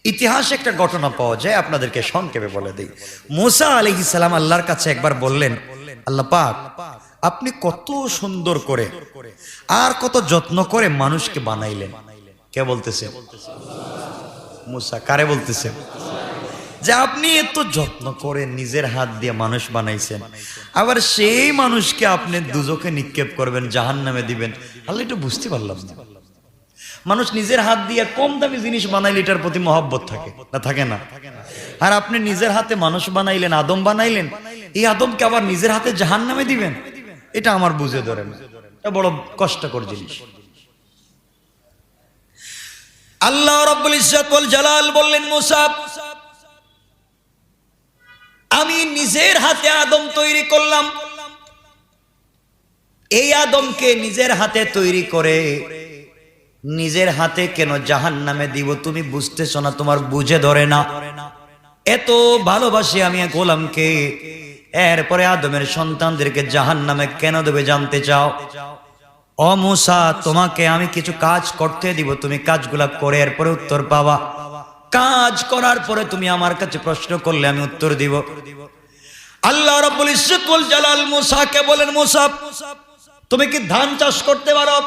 ইতিহাসে একটা ঘটনা পাওয়া যায়, আপনাদেরকে সংক্ষেপে বলে দিই। মুসা আলাইহিস সালাম আল্লাহর কাছে একবার বললেন, আল্লাহ পাক, আপনি কত সুন্দর করে আর কত যত্ন করে মানুষকে বানাইলেন। কে বলতেছে? মুসা। কারে বলতেছে? যে আপনি এত যত্ন করে নিজের হাত দিয়ে মানুষ বানাইছেন, আবার সেই মানুষকে আপনি দুজকে নিক্ষেপ করবেন, জাহান্নামে দিবেন। আল্লাহ একটু বুঝতে পারলাম না। মানুষ নিজের হাত দিয়ে কম দামি জিনিস বানাইলে এটার প্রতি মহব্বত থাকে না? থাকে না? আর আপনি নিজের হাতে মানুষ বানাইলেন, আদম বানাইলেন, এই আদমকে আবার নিজের হাতে জাহান্নামে দিবেন, এটা আমার বুঝে ধরে না। এটা বড় কষ্টকর জিনিস। আল্লাহ রাব্বুল ইজ্জত ওয়াল জালাল বললেন, মুসা, আমি নিজের হাতে আদম তৈরি করলাম। এই আদমকে নিজের হাতে তৈরি করে নিজের হাতে কেন জাহান্নামে দিব? তুমি বুঝতেছো না, তোমার বুঝে ধরে না। এত ভালোবাসি আমি গোলামকে, এরপরে আদমের সন্তানদেরকে জাহান্নামে কেন দেবে জানতে চাও? ও মুসা, তোমাকে আমি কিছু কাজ করতে দিব, তুমি কাজগুলা করে এরপরে উত্তর পাবা। কাজ করার পরে তুমি আমার কাছে প্রশ্ন করলে আমি উত্তর দিব। আল্লাহ রাব্বুল ইজ্জত ওয়াল জালাল মুসাকে বলেন, মুসা, তুমি কি ধান চাষ করতে পারো?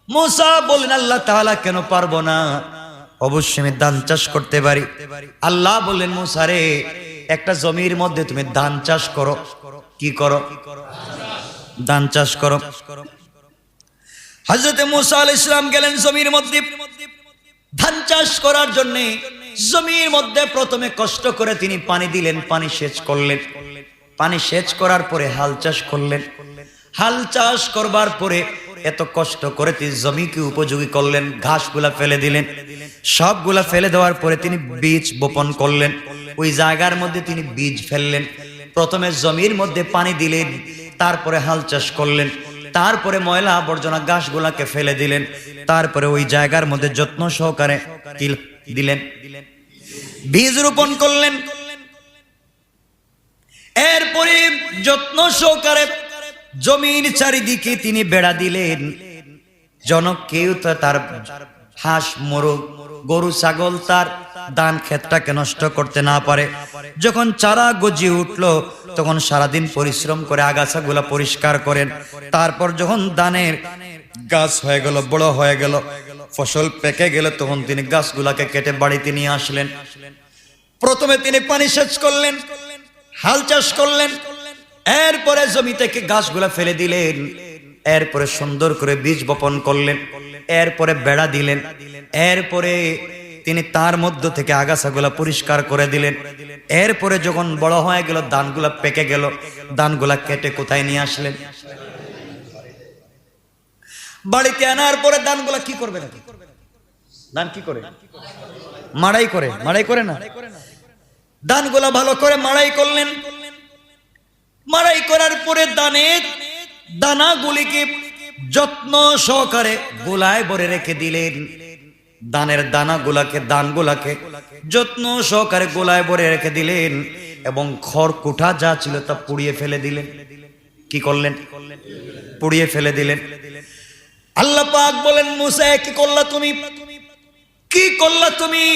মুসা বলেন, আল্লাহ তাআলা, কেন পারবো না? অবশ্যই আমি ধান চাষ করতে পারি। আল্লাহ বললেন, মুসা রে, একটা জমির মধ্যে তুমি ধান চাষ করো। কি করো? ধান চাষ করো। হযরত মুসা আলাইহিস সালাম গেলেন জমির মধ্যে ধান চাষ করার জন্য। জমির মধ্যে প্রথমে কষ্ট করে তিনি পানি দিলেন, পানি সেচ করলেন। পানি সেচ করার পরে হাল চাষ করলেন। হাল চাষ করবার পরে এত কষ্ট করে তিনি জমিকে উপযোগী করলেন, ঘাসগুলা ফেলে দিলেন। সবগুলা ফেলে দেওয়ার পরে তিনি বীজ বপন করলেন। ওই জায়গার মধ্যে তিনি বীজ ফেললেন। প্রথমে জমির মধ্যে পানি দিলেন, তারপরে হাল চাষ করলেন, তারপরে ময়লা আবর্জনা ঘাসগুলাকে ফেলে দিলেন, তারপরে ওই জায়গার মধ্যে যত্ন সহকারে দিলেন, বীজ রোপণ করলেন। এরপরে যত্ন সহকারে জমির চারিদিকে তিনি বেড়া দিলেন, যেন কেউ তার হাঁস, মোরগ, গরু, ছাগল তার ধান ক্ষেতটাকে নষ্ট করতে না পারে। যখন চারা গজিয়ে উঠলো, তখন সারাদিন পরিশ্রম করে আগাছাগুলা পরিষ্কার করেন। তারপর যখন ধানের গাছ হয়ে গেল, বড় হয়ে গেল, ফসল পেকে গেল, তখন তিনি গাছগুলাকে কেটে বাড়িতে নিয়ে আসলেন। প্রথমে তিনি পানি সেচ করলেন, হাল চাষ করলেন, এরপরে জমি থেকে গাছগুলা ফেলে দিলেন, এরপরে সুন্দর করে বীজ বপন করলেন, এরপরে বেড়া দিলেন, এরপরে তিনি তার মধ্য থেকে আগাছাগুলা পরিষ্কার করে দিলেন। এরপরে যখন বড় হয়ে গেল, ধানগুলা পেকে গেল, ধানগুলা কেটে কোথায় নিয়ে আসলেন? বাড়িতে আনার পরে ধানগুলা কি করবে? ধান কি করে? মাড়াই করে। মাড়াই করে না? ধানগুলা ভালো করে মাড়াই করলেন। মাড়াই করার পরে ধানের দানাগুলিকে যত্ন সহকারে গোলায় ভরে রেখে দিলেন। ধানের দানগুলাকে যত্ন সহকারে গোলায় ভরে রেখে দিলেন এবং খড়কুটা যা ছিল তা পুড়িয়ে ফেলে দিলেন। কি করলেন? পুড়িয়ে ফেলে দিলেন। আল্লাহ পাক বলেন, মুসা, কি করলা তুমি? কি করলা তুমি?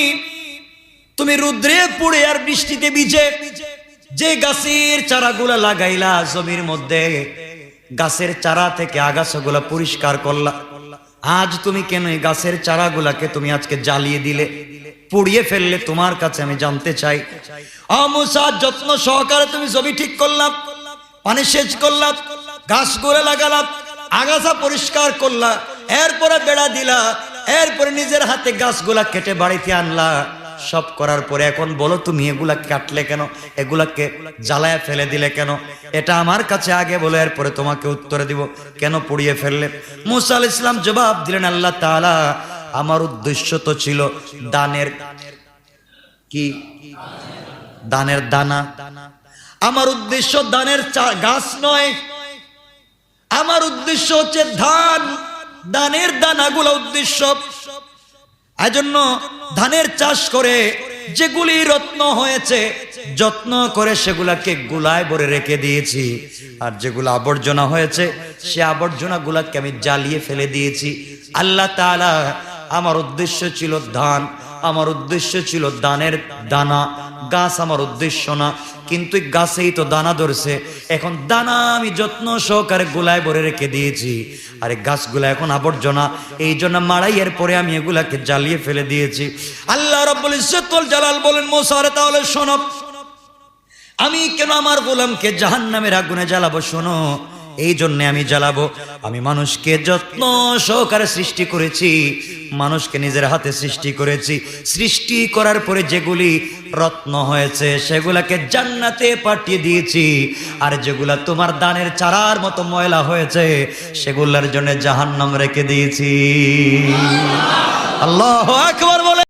তুমি রুদ্রে পুড়ে আর বৃষ্টিতে ভিজে যে গাছের চারাগুলা লাগাইলা জমির মধ্যে, গাছের চারা থেকে আগাছাগুলা পরিষ্কার করলা, আজ তুমি কেন এই গাছের চারাগুলাকে তুমি আজকে জ্বালিয়ে দিলে, পুড়িয়ে ফেললে? তোমার কাছে আমি জানতে চাই। ও মুসা, যত্ন সহকারে তুমি জমি ঠিক করলাম, পানি সেচ করলাম, গাছগুলা লাগালাম, আগাছা পরিষ্কার করলা, এরপরে বেড়া দিলা, এরপরে নিজের হাতে গাছগুলা কেটে বাড়িতে আনলা। সব করার পরে এখন বলো, তুমি এগুলা কাটলে কেন? এগুলাকে জ্বালায় ফেলে দিলে কেন? এটা আমার কাছে আগে বলো, এরপরে তোমাকে উত্তরে দিব কেন পুড়িয়ে ফেললে। মুসা আলাইহিস সালাম জবাব দিলেন, আল্লাহ তাআলা, আমার উদ্দেশ্য তো ছিল দানের কি? দানের দানা। আমার উদ্দেশ্য দানের গাছ নয়, আমার উদ্দেশ্য হচ্ছে ধান, দানের দানাগুলো উদ্দেশ্য। এজন্য ধানের চাষ করে যেগুলি রত্ন হয়েছে যত্ন করে সেগুলাকে গোলায় ভরে রেখে দিয়েছি, আর যেগুলো আবর্জনা হয়েছে সে আবর্জনা গুলাকে আমি জ্বালিয়ে ফেলে দিয়েছি। আল্লাহ তাআলা, আমার উদ্দেশ্য ছিল ধান, আমার উদ্দেশ্য ছিল দানের দানা, গাছ আমার উদ্দেশ্য না, কিন্তু গাছেই তো দানা ধরছে। এখন দানা আমি যত্ন সহকারে গোলায় ভরে রেখে দিয়েছি, আর গাছগুলা এখন আবর্জনা, এই জন্য মাড়াইয়ের পরে আমি এগুলাকে জ্বালিয়ে ফেলে দিয়েছি। আল্লাহ রাব্বুল ইজ্জত ওয়াল জালাল বলেন, মুসা রে তাহলে শোনো, আমি কেন আমার গোলামকে জাহান্নামের আগুনে জ্বালাবো? শোনো, এই জন্য আমি জ্বালাবো, আমি মানুষকে যত্ন সহকারে সৃষ্টি করেছি, মানুষকে নিজের হাতে সৃষ্টি করেছি। সৃষ্টি করার পরে যেগুলি রত্ন হয়েছে সেগুলাকে জান্নাতে পাঠিয়ে দিয়েছি, আর যেগুলা তোমার দানের চারার মতো ময়লা হয়েছে সেগুলার জন্য জাহান্নাম রেখে দিয়েছি। আল্লাহু আকবার।